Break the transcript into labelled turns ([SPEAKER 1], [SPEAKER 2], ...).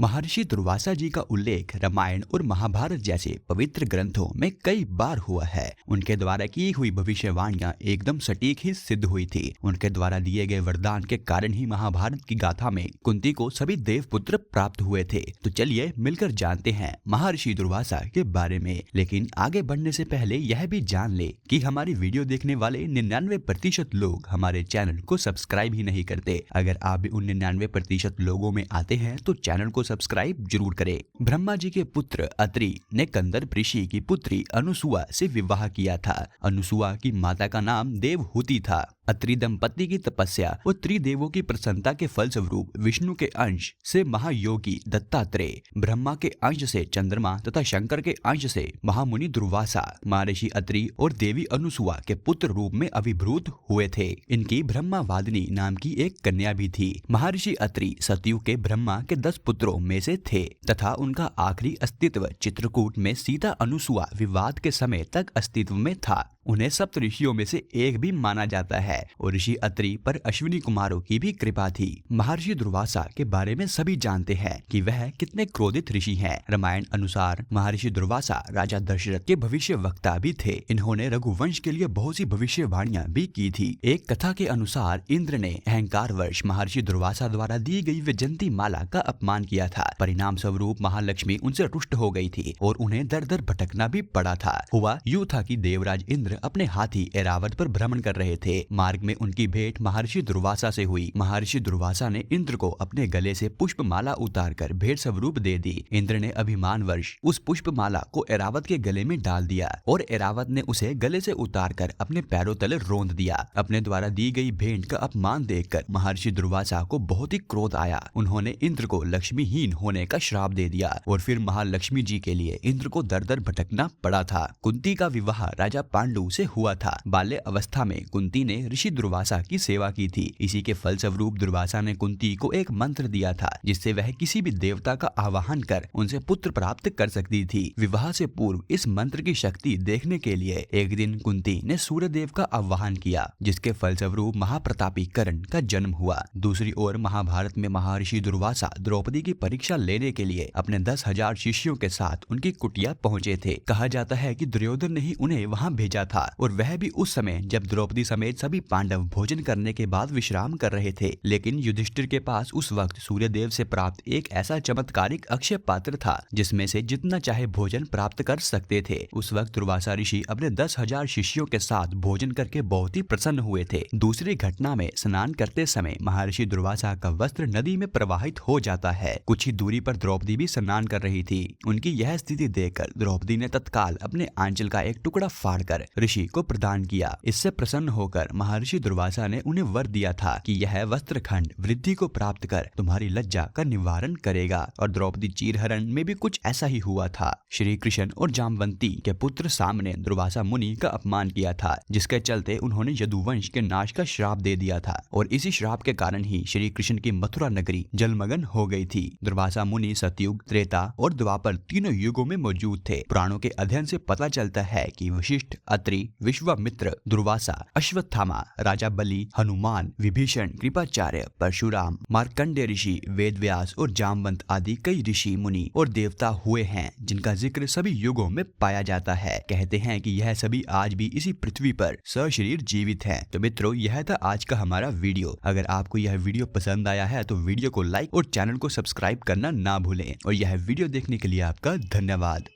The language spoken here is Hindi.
[SPEAKER 1] महर्षि दुर्वासा जी का उल्लेख रामायण और महाभारत जैसे पवित्र ग्रंथों में कई बार हुआ है। उनके द्वारा की हुई भविष्यवाणियां एकदम सटीक ही सिद्ध हुई थी। उनके द्वारा दिए गए वरदान के कारण ही महाभारत की गाथा में कुंती को सभी देवपुत्र प्राप्त हुए थे। तो चलिए मिलकर जानते हैं महर्षि दुर्वासा के बारे में। लेकिन आगे बढ़ने से पहले यह भी जान ले कि हमारी वीडियो देखने वाले 99% लोग हमारे चैनल को सब्सक्राइब ही नहीं करते। अगर आप भी उन 99% लोगों में आते हैं तो चैनल को सब्सक्राइब जरूर करें। ब्रह्मा जी के पुत्र अत्रि ने कंदर्प ऋषि की पुत्री अनुसुआ से विवाह किया था। अनुसुआ की माता का नाम देवहूति था। अत्रि दंपति की तपस्या और त्रिदेवों की प्रसन्नता के फलस्वरूप विष्णु के अंश से महायोगी दत्तात्रेय, ब्रह्मा के अंश से चंद्रमा तथा शंकर के अंश से महामुनि दुर्वासा महर्षि अत्रि और देवी अनुसुआ के पुत्र रूप में अभिभूत हुए थे। इनकी ब्रह्मावादिनी नाम की एक कन्या भी थी। महर्षि अत्रि सतयुग के ब्रह्मा के 10 पुत्रों में से थे तथा उनका आखिरी अस्तित्व चित्रकूट में सीता अनुसुआ विवाद के समय तक अस्तित्व में था। उन्हें सप्त ऋषियों में से एक भी माना जाता है और ऋषि अत्रि पर अश्विनी कुमारों की भी कृपा थी। महर्षि दुर्वासा के बारे में सभी जानते हैं कि वह कितने क्रोधित ऋषि हैं। रामायण अनुसार महर्षि दुर्वासा राजा दशरथ के भविष्य वक्ता भी थे। इन्होंने रघुवंश के लिए बहुत सी भविष्यवाणियां भी की थी। एक कथा के अनुसार इंद्र ने अहंकारवश महर्षि दुर्वासा द्वारा दी गई वैजयंती माला का अपमान किया था। परिणाम स्वरूप महालक्ष्मी उनसे रुष्ट हो गई थी और उन्हें दर दर भटकना भी पड़ा था। हुआ यूं था कि देवराज इंद्र अपने हाथी ऐरावत पर भ्रमण कर रहे थे। मार्ग में उनकी भेंट महर्षि दुर्वासा से हुई। महर्षि दुर्वासा ने इंद्र को अपने गले से पुष्पमाला उतारकर भेंट स्वरूप दे दी। इंद्र ने अभिमानवश उस पुष्पमाला को ऐरावत के गले में डाल दिया और ऐरावत ने उसे गले से उतारकर अपने पैरों तले रौंद दिया। अपने द्वारा दी गई भेंट का अपमान देखकर महर्षि दुर्वासा को बहुत ही क्रोध आया। उन्होंने इंद्र को लक्ष्मीहीन होने का श्राप दे दिया और फिर महालक्ष्मी जी के लिए इंद्र को दर दर भटकना पड़ा था। कुंती का विवाह राजा पांडु से हुआ था। बाल्य अवस्था में कुंती ने ऋषि दुर्वासा की सेवा की थी। इसी के फलस्वरूप दुर्वासा ने कुंती को एक मंत्र दिया था जिससे वह किसी भी देवता का आवाहन कर उनसे पुत्र प्राप्त कर सकती थी। विवाह से पूर्व इस मंत्र की शक्ति देखने के लिए एक दिन कुंती ने सूर्यदेव का आवाहन किया, जिसके फलस्वरूप महाप्रतापी कर्ण का जन्म हुआ। दूसरी ओर महाभारत में महर्षि दुर्वासा द्रौपदी की परीक्षा लेने के लिए अपने 10,000 शिष्यों के साथ उनकी कुटिया पहुँचे थे। कहा जाता है कि दुर्योधन ने ही उन्हें वहाँ भेजा था और वह भी उस समय जब द्रौपदी समेत सभी पांडव भोजन करने के बाद विश्राम कर रहे थे। लेकिन युधिष्ठिर के पास उस वक्त सूर्यदेव से प्राप्त एक ऐसा चमत्कारिक अक्षय पात्र था जिसमें से जितना चाहे भोजन प्राप्त कर सकते थे। उस वक्त दुर्वासा ऋषि अपने 10,000 शिष्यों के साथ भोजन करके बहुत ही प्रसन्न हुए थे। दूसरी घटना में स्नान करते समय महर्षि दुर्वासा का वस्त्र नदी में प्रवाहित हो जाता है। कुछ ही दूरी पर द्रौपदी भी स्नान कर रही थी। उनकी यह स्थिति देखकर द्रौपदी ने तत्काल अपने आंचल का एक टुकड़ा फाड़कर ऋषि को प्रदान किया। इससे प्रसन्न होकर महर्षि दुर्वासा ने उन्हें वर दिया था कि यह वस्त्रखंड वृद्धि को प्राप्त कर तुम्हारी लज्जा का निवारण करेगा। और द्रौपदी चीरहरण में भी कुछ ऐसा ही हुआ था। श्री कृष्ण और जामवंती के पुत्र साम ने दुर्वासा मुनि का अपमान किया था, जिसके चलते उन्होंने यदुवंश के नाश का श्राप दे दिया था और इसी श्राप के कारण ही श्री कृष्ण की मथुरा नगरी जलमग्न हो गई थी। दुर्वासा मुनि सतयुग, त्रेता और द्वापर तीनों युगों में मौजूद थे। पुराणों के अध्ययन से पता चलता है कि वशिष्ठ, अत्रि, विश्वामित्र, दुर्वासा, अश्वत्थामा, राजा बलि, हनुमान, विभीषण, कृपाचार्य, परशुराम, मार्कंडेय ऋषि, वेदव्यास और जामवंत आदि कई ऋषि, मुनि और देवता हुए हैं जिनका जिक्र सभी युगों में पाया जाता है। कहते हैं कि यह सभी आज भी इसी पृथ्वी पर सशरीर जीवित हैं। तो मित्रों, यह था आज का हमारा वीडियो। अगर आपको यह वीडियो पसंद आया है तो वीडियो को लाइक और चैनल को सब्सक्राइब करना ना भूलें। और यह वीडियो देखने के लिए आपका धन्यवाद।